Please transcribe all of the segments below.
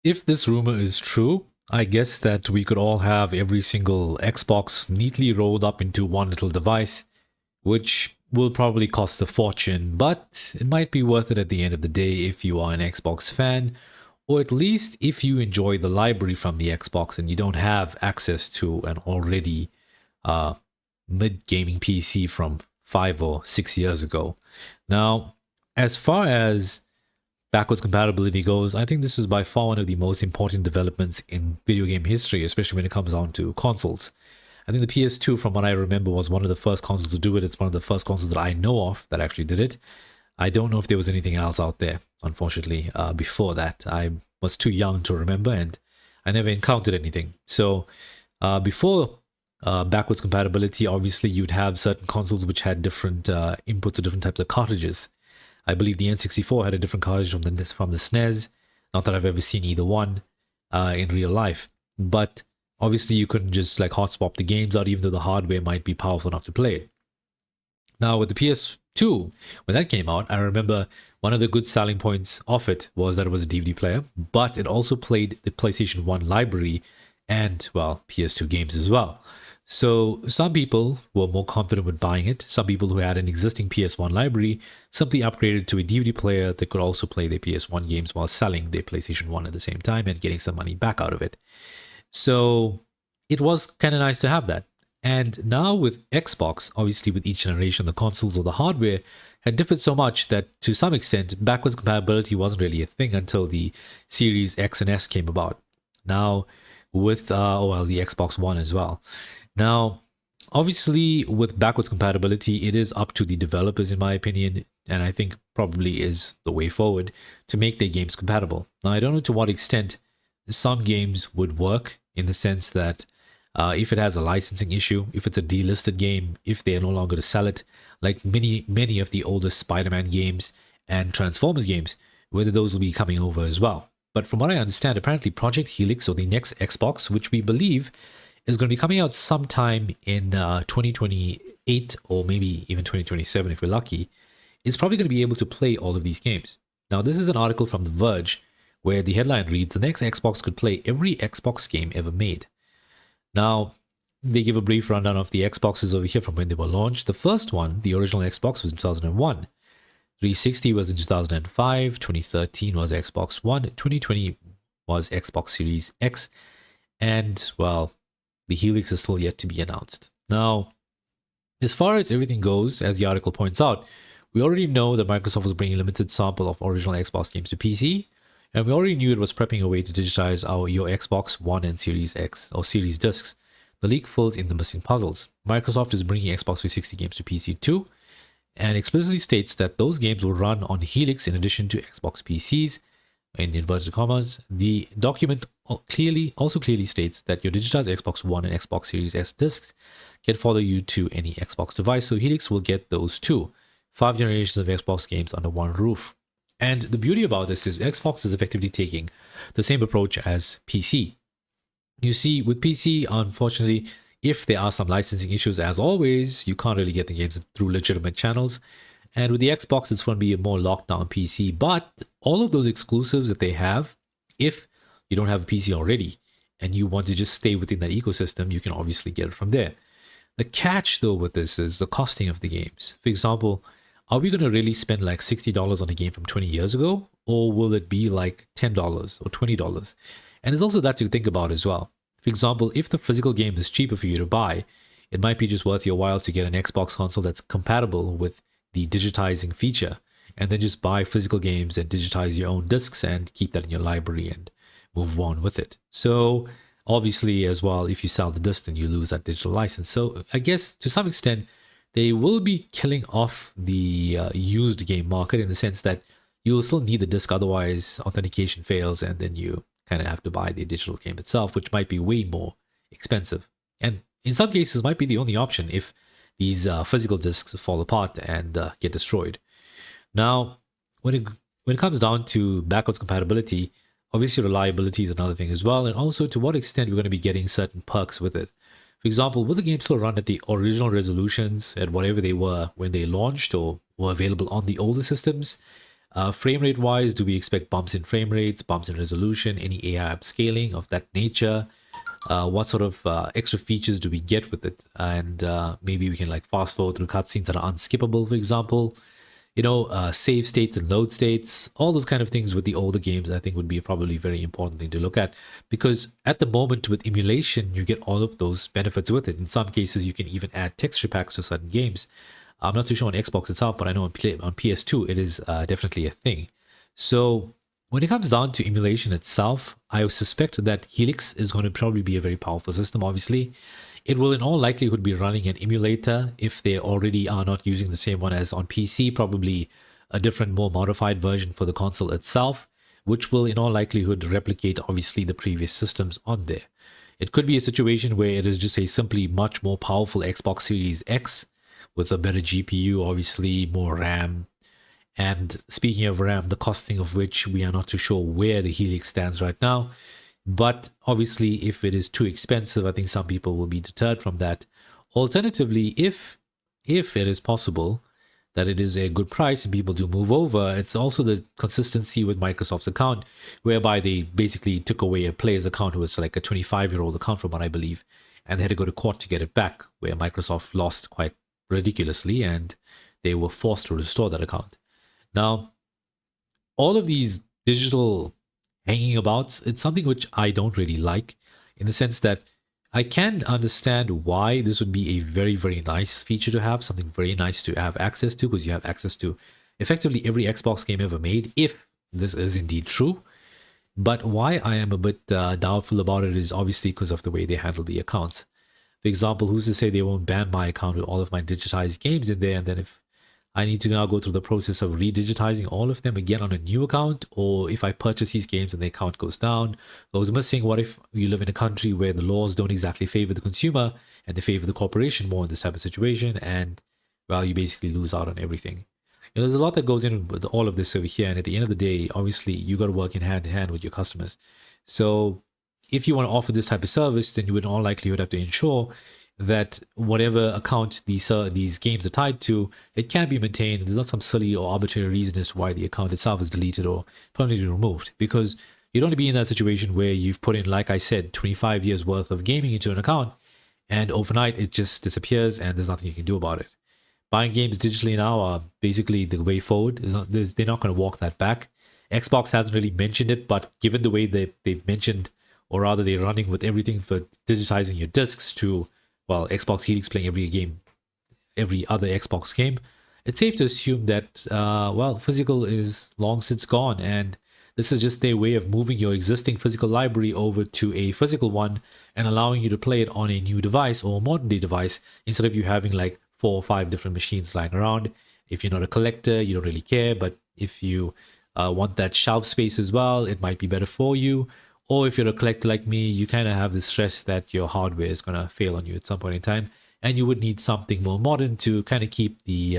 If this rumor is true, I guess that we could all have every single Xbox neatly rolled up into one little device, which will probably cost a fortune, but it might be worth it at the end of the day if you are an Xbox fan, or at least if you enjoy the library from the Xbox and you don't have access to an already uh, mid gaming PC from 5 or 6 years ago. Now, as far as backwards compatibility goes, I think this is by far one of the most important developments in video game history, especially when it comes down to consoles. I think the PS2, from what I remember, was one of the first consoles to do it. It's one of the first consoles that I know of that actually did it. I don't know if there was anything else out there, unfortunately, before that. I was too young to remember and I never encountered anything. So, before backwards compatibility, obviously, you'd have certain consoles which had different input to different types of cartridges. I believe the N64 had a different cartridge from the SNES. Not that I've ever seen either one in real life, but obviously you couldn't just like hot swap the games out, even though the hardware might be powerful enough to play it. Now with the PS2, when that came out, I remember one of the good selling points of it was that it was a DVD player, but it also played the PlayStation 1 library and, well, PS2 games as well. So some people were more confident with buying it. Some people who had an existing PS1 library simply upgraded to a DVD player that could also play their PS1 games while selling their PlayStation 1 at the same time and getting some money back out of it. So it was kind of nice to have that. And now with Xbox, obviously with each generation, the consoles or the hardware had differed so much that to some extent, backwards compatibility wasn't really a thing until the Series X and S came about. Now with, the Xbox One as well. Now, obviously, with backwards compatibility, it is up to the developers, in my opinion, and I think probably is the way forward to make their games compatible. Now, I don't know to what extent some games would work in the sense that if it has a licensing issue, if it's a delisted game, if they are no longer to sell it, like many of the oldest Spider-Man games and Transformers games, whether those will be coming over as well. But from what I understand, apparently Project Helix or the next Xbox, which we believe is going to be coming out sometime in 2028 or maybe even 2027 if we're lucky, is probably going to be able to play all of these games. Now, this is an article from The Verge where the headline reads, "The next Xbox could play every Xbox game ever made." Now, they give a brief rundown of the Xboxes over here from when they were launched. The first one, the original Xbox, was in 2001. 360 was in 2005. 2013 was Xbox One. 2020 was Xbox Series X. And, well, the Helix is still yet to be announced. Now, as far as everything goes, as the article points out, we already know that Microsoft was bringing a limited sample of original Xbox games to PC, and we already knew it was prepping a way to digitize your Xbox One and Series X or Series discs. The leak fills in the missing puzzles. Microsoft is bringing Xbox 360 games to PC too, and explicitly states that those games will run on Helix in addition to Xbox PCs, in inverted commas. The document also clearly states that your digitized Xbox One and Xbox Series S discs can follow you to any Xbox device, so Helix will get those too. 5 generations of Xbox games under one roof. And the beauty about this is Xbox is effectively taking the same approach as PC. You see, with PC, unfortunately, if there are some licensing issues, as always, you can't really get the games through legitimate channels. And with the Xbox, it's going to be a more locked down PC. But all of those exclusives that they have, if you don't have a PC already and you want to just stay within that ecosystem, you can obviously get it from there. The catch, though, with this is the costing of the games. For example, are we going to really spend like $60 on a game from 20 years ago? Or will it be like $10 or $20? And there's also that to think about as well. For example, if the physical game is cheaper for you to buy, it might be just worth your while to get an Xbox console that's compatible with the digitizing feature, and then just buy physical games and digitize your own discs and keep that in your library and move on with it. So obviously as well, if you sell the disc, then you lose that digital license. So I guess to some extent, they will be killing off the used game market in the sense that you will still need the disc, otherwise authentication fails, and then you kind of have to buy the digital game itself, which might be way more expensive. And in some cases might be the only option if these physical discs fall apart and get destroyed. Now, when it comes down to backwards compatibility, obviously reliability is another thing as well, and also to what extent we're going to be getting certain perks with it. For example, will the game still run at the original resolutions at whatever they were when they launched or were available on the older systems? Frame rate wise, do we expect bumps in frame rates, bumps in resolution, any AI upscaling of that nature? What sort of extra features do we get with it? And maybe we can like fast forward through cutscenes that are unskippable, for example. Save states and load states, all those kind of things with the older games, I think would be probably very important thing to look at, because at the moment with emulation, you get all of those benefits with it. In some cases, you can even add texture packs to certain games. I'm not too sure on Xbox itself, but I know on PS2, it is definitely a thing. So when it comes down to emulation itself, I suspect that Helix is going to probably be a very powerful system, obviously. It will in all likelihood be running an emulator if they already are not using the same one as on PC, probably a different, more modified version for the console itself, which will in all likelihood replicate obviously the previous systems on there. It could be a situation where it is just a simply much more powerful Xbox Series X with a better GPU, obviously more RAM. And speaking of RAM, the costing of which we are not too sure where the Helix stands right now. But obviously, if it is too expensive, I think some people will be deterred from that. Alternatively, if it is possible that it is a good price and people do move over, it's also the consistency with Microsoft's account, whereby they basically took away a player's account who was like a 25-year-old account from what I believe, and they had to go to court to get it back, where Microsoft lost quite ridiculously and they were forced to restore that account. Now, all of these digital hanging about, it's something which I don't really like, in the sense that I can understand why this would be a very, very nice feature to have, something very nice to have access to, because you have access to effectively every Xbox game ever made, if this is indeed true. But why I am a bit doubtful about it is obviously because of the way they handle the accounts. For example, who's to say they won't ban my account with all of my digitized games in there, and then if I need to now go through the process of redigitizing all of them again on a new account, or if I purchase these games and the account goes down, goes missing, what if you live in a country where the laws don't exactly favor the consumer and they favor the corporation more in this type of situation, and, well, you basically lose out on everything. There's a lot that goes in with all of this over here, and at the end of the day, obviously, you got to work in hand with your customers. So if you want to offer this type of service, then you would in all likelihood have to ensure that whatever account these games are tied to, it can be maintained. There's not some silly or arbitrary reason as to why the account itself is deleted or permanently removed, because you don't want to be in that situation where you've put in, like I said, 25 years worth of gaming into an account, and overnight it just disappears and there's nothing you can do about it. Buying games digitally now are basically the way forward. They're not going to walk that back. Xbox hasn't really mentioned it, but given the way they've mentioned, or rather they're running with everything for digitizing your discs to, well, Xbox Helix playing every other Xbox game, it's safe to assume that, well, physical is long since gone, and this is just their way of moving your existing physical library over to a physical one and allowing you to play it on a new device or modern day device, instead of you having like 4 or 5 different machines lying around. If you're not a collector, you don't really care, but if you want that shelf space as well, it might be better for you. Or if you're a collector like me, you kind of have the stress that your hardware is going to fail on you at some point in time, and you would need something more modern to kind of keep the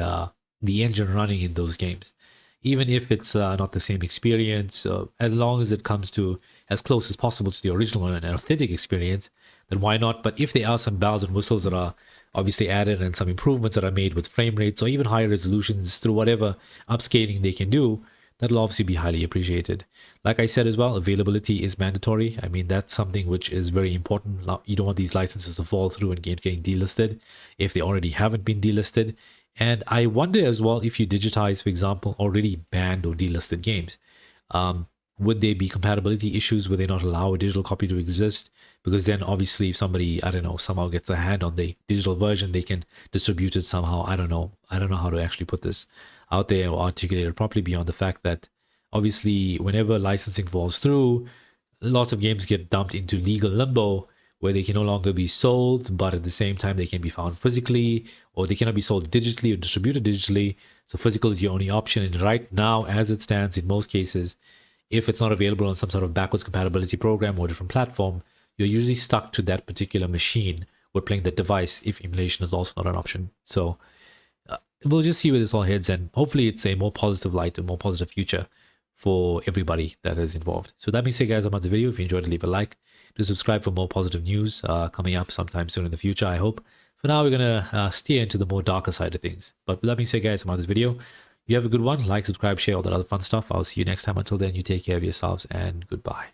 engine running in those games. Even if it's not the same experience, as long as it comes to as close as possible to the original and an authentic experience, then why not? But if there are some bells and whistles that are obviously added and some improvements that are made with frame rates or even higher resolutions through whatever upscaling they can do, that'll obviously be highly appreciated. Like I said as well, availability is mandatory. I mean, that's something which is very important. You don't want these licenses to fall through and games getting delisted if they already haven't been delisted. And I wonder as well, if you digitize, for example, already banned or delisted games, would there be compatibility issues? Would they not allow a digital copy to exist? Because then obviously if somebody, I don't know, somehow gets a hand on the digital version, they can distribute it somehow. I don't know how to actually put this out there or articulate it properly, beyond the fact that obviously whenever licensing falls through, lots of games get dumped into legal limbo, where they can no longer be sold, but at the same time they can be found physically, or they cannot be sold digitally or distributed digitally. So physical is your only option. And right now, as it stands, in most cases, if it's not available on some sort of backwards compatibility program or different platform, you're usually stuck to that particular machine with playing that device, if emulation is also not an option. So we'll just see where this all heads, and hopefully it's a more positive light, a more positive future for everybody that is involved. So that being said, guys, I'm on the video. If you enjoyed it, leave a like. Do subscribe for more positive news coming up sometime soon in the future, I hope. For now, we're going to steer into the more darker side of things. But with that being said, guys, I'm on this video. You have a good one. Like, subscribe, share, all that other fun stuff. I'll see you next time. Until then, you take care of yourselves and goodbye.